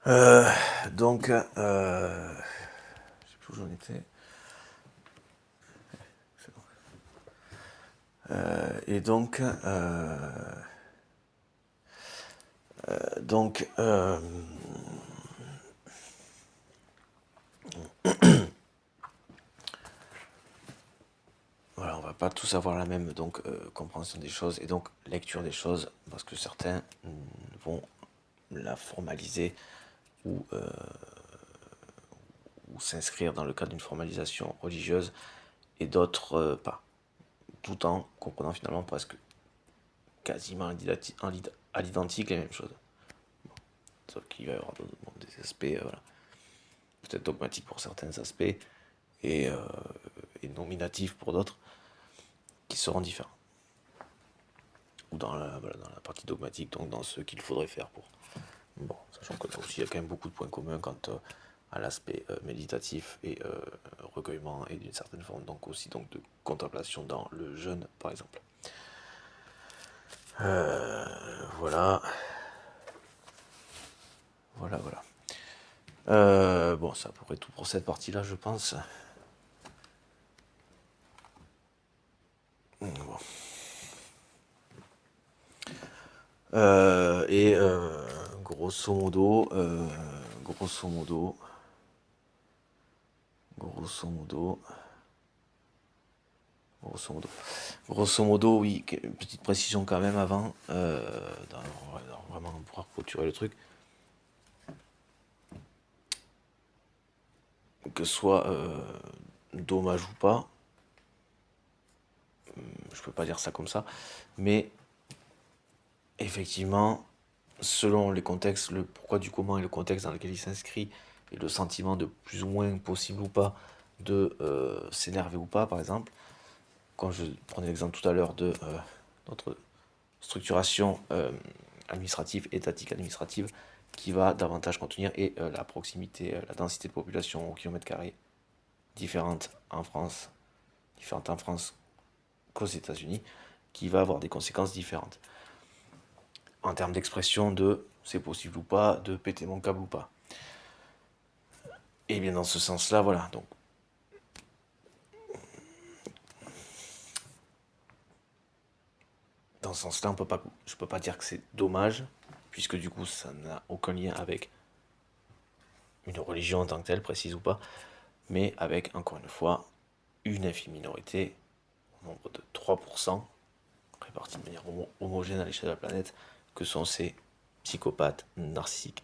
Euh, donc, je sais plus où j'en étais. Et donc, voilà, on va pas tous avoir la même compréhension des choses et donc lecture des choses, parce que certains vont la formaliser ou, ou s'inscrire dans le cadre d'une formalisation religieuse et d'autres pas, tout en comprenant finalement presque quasiment à l'identique les mêmes choses. Sauf qu'il va y avoir des aspects, voilà, peut-être dogmatiques pour certains aspects et, euh, et nominatifs pour d'autres, qui seront différents. Ou voilà, dans la partie dogmatique, donc dans ce qu'il faudrait faire pour. Bon, sachant que là aussi il y a quand même beaucoup de points communs quant à l'aspect méditatif et recueillement et d'une certaine forme donc aussi donc de contemplation dans le jeûne par exemple. Voilà, voilà. Bon, c'est à peu près tout pour cette partie-là, je pense. Bon. Et grosso modo, grosso modo, grosso modo, grosso modo, grosso modo, oui, petite précision quand même avant, vraiment on pourra clôturer le truc, que ce soit dommage ou pas, je peux pas dire ça comme ça, mais effectivement, selon les contextes, le pourquoi du comment et le contexte dans lequel il s'inscrit, et le sentiment de plus ou moins possible ou pas de s'énerver ou pas, par exemple, quand je prenais l'exemple tout à l'heure de notre structuration administrative, étatique administrative, qui va davantage contenir et la proximité, la densité de population au kilomètre carré différente en France qu'aux États-Unis, qui va avoir des conséquences différentes en termes d'expression de c'est possible ou pas, de péter mon câble ou pas. Et bien dans ce sens-là, voilà. Donc dans ce sens-là, je peux pas dire que c'est dommage, puisque du coup ça n'a aucun lien avec une religion en tant que telle, précise ou pas, mais avec, encore une fois, une infime minorité, au nombre de 3%, répartis de manière homogène à l'échelle de la planète, que sont ces psychopathes narcissiques